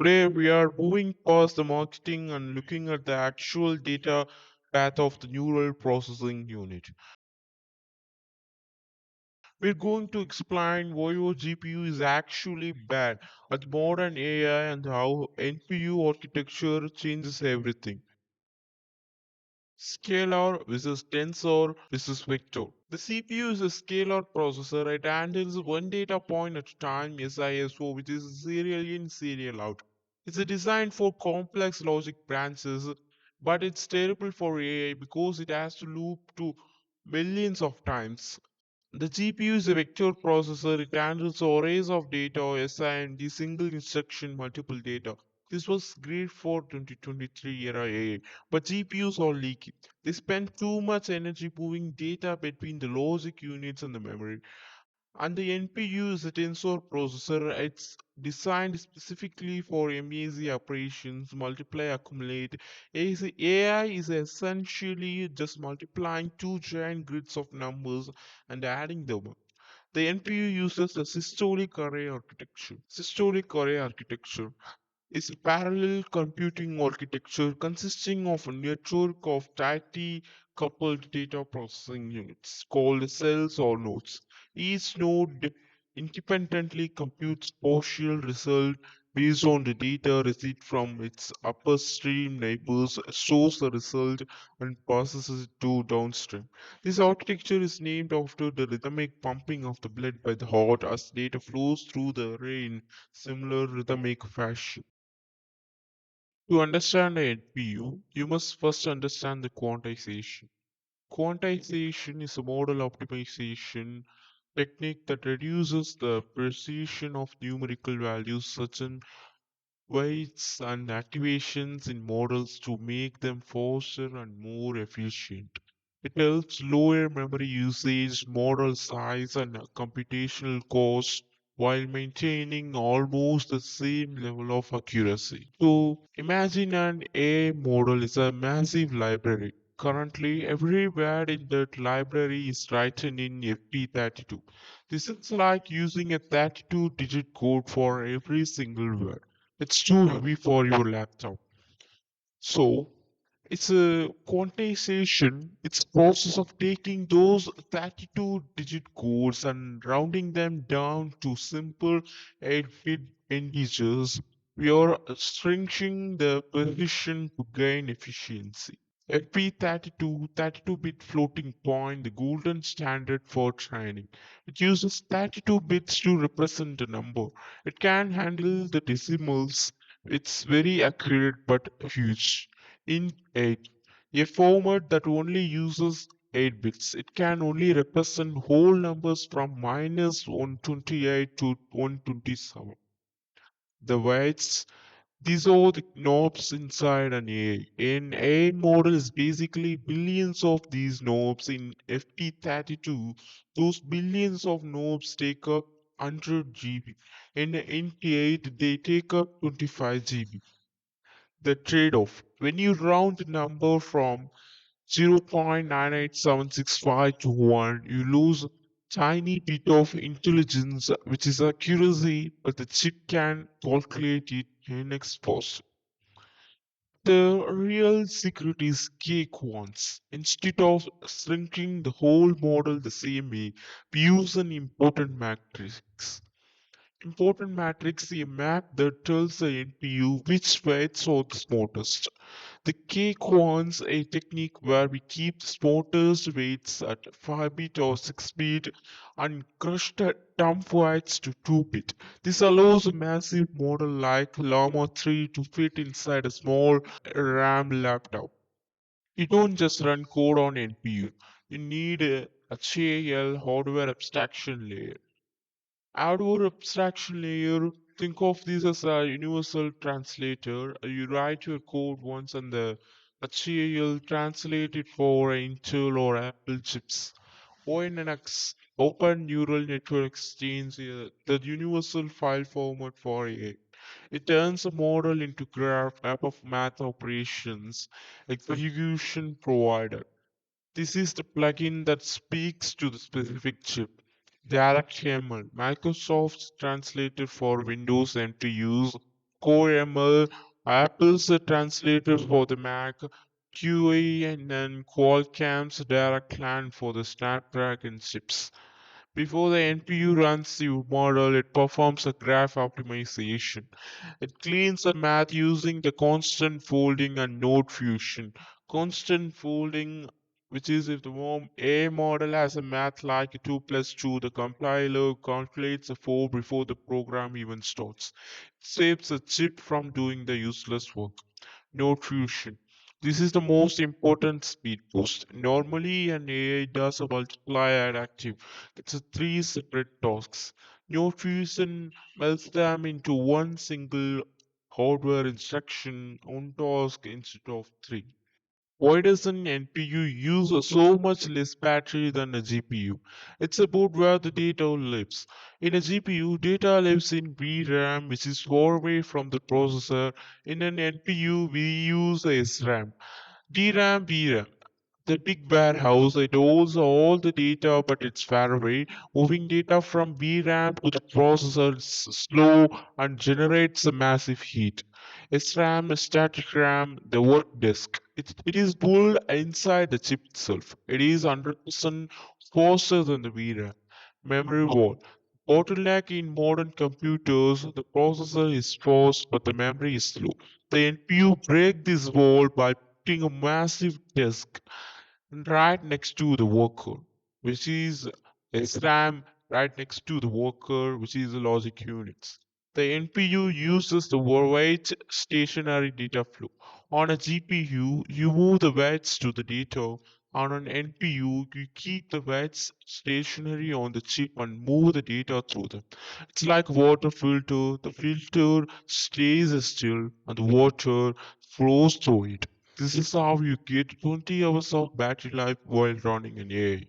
Today, we are moving past the marketing and looking at the actual data path of the neural processing unit. We're going to explain why your GPU is actually bad at modern AI and how NPU architecture changes everything. Scalar versus tensor versus vector. The CPU is a scalar processor. It handles one data point at a time, SISO, which is serial in, serial out. It's designed for complex logic branches, but it's terrible for AI because it has to loop to millions of times. The GPU is a vector processor. It handles arrays of data, SIMD, single instruction, multiple data. This was great for 2023 era AI, but GPUs are leaky. They spend too much energy moving data between the logic units and the memory. And the NPU is a tensor processor. It's designed specifically for MAZ operations, multiply, accumulate. AI is essentially just multiplying two giant grids of numbers and adding them up. The NPU uses a systolic array architecture. Systolic array architecture is a parallel computing architecture consisting of a network of tightly coupled data processing units called cells or nodes. Each node independently computes partial result based on the data received from its upstream neighbors, stores the result, and processes it to downstream. This architecture is named after the rhythmic pumping of the blood by the heart as data flows through the array in similar rhythmic fashion. To understand a NPU, you must first understand the quantization. Quantization is a model optimization technique that reduces the precision of numerical values such as weights and activations in models to make them faster and more efficient. It helps lower memory usage, model size, and computational cost while maintaining almost the same level of accuracy. So, imagine an AI model is a massive library. Currently, every word in that library is written in FP32. This is like using a 32-digit code for every single word. It's too heavy for your laptop. So it's a quantization. It's a process of taking those 32 digit codes and rounding them down to simple 8-bit integers. We are shrinking the precision to gain efficiency. FP32, 32-bit floating point, the golden standard for training. It uses 32 bits to represent a number. It can handle the decimals. It's very accurate but huge. In 8, a format that only uses 8 bits. It can only represent whole numbers from minus 128 to 127. The weights, these are the knobs inside an AI. An AI model is basically billions of these knobs in FP32. Those billions of knobs take up 100 GB. In NT8, they take up 25 GB. The trade-off. When you round the number from 0.98765 to 1, you lose tiny bit of intelligence, which is accuracy, but the chip can calculate it in X faster. The real secret is K-quants. Instead of shrinking the whole model the same way, we use an important matrix. Important matrix is a map that tells the NPU which weights are the smartest. The K-quants, a technique where we keep the smartest weights at 5-bit or 6-bit and crush the dumb weights to 2-bit. This allows a massive model like Llama 3 to fit inside a small RAM laptop. You don't just run code on NPU. You need a HAL hardware abstraction layer. Hardware abstraction layer, think of this as a universal translator. You write your code once and the HAL translate it for Intel or Apple chips. ONNX, Open Neural Network Exchange, the universal file format for AI. It turns a model into graph map of math operations, execution provider. This is the plugin that speaks to the specific chip. DirectML, Microsoft's translator for Windows NPUs. Core ML, Apple's translator for the Mac, QA, and then Qualcomm's direct line for the Snapdragon chips. Before the NPU runs the model, it performs a graph optimization. It cleans the math using the constant folding and node fusion. Constant folding, which is if the A model has a math like 2 plus 2, the compiler calculates a 4 before the program even starts. It saves the chip from doing the useless work. Node fusion. This is the most important speed boost. Normally, an AI does a multiply add active. It's a three separate tasks. Node fusion melts them into one single hardware instruction on task instead of three. Why does an NPU use so much less battery than a GPU? It's about where the data lives. In a GPU, data lives in VRAM, which is far away from the processor. In an NPU, we use SRAM. DRAM, VRAM. The big warehouse, it holds all the data, but it's far away. Moving data from VRAM to the processor is slow and generates a massive heat. SRAM, static RAM, the work disk. It is pulled inside the chip itself. It is 100% faster than the VRAM. Memory wall. Bottleneck in modern computers, the processor is fast, but the memory is slow. The NPU break this wall by putting a massive disk right next to the worker, which is a SRAM right next to the worker, which is the logic units. The NPU uses the weight stationary data flow. On a GPU, you move the weights to the data. On an NPU, you keep the weights stationary on the chip and move the data through them. It's like water filter. The filter stays still and the water flows through it. This is how you get 20 hours of battery life while running an AI.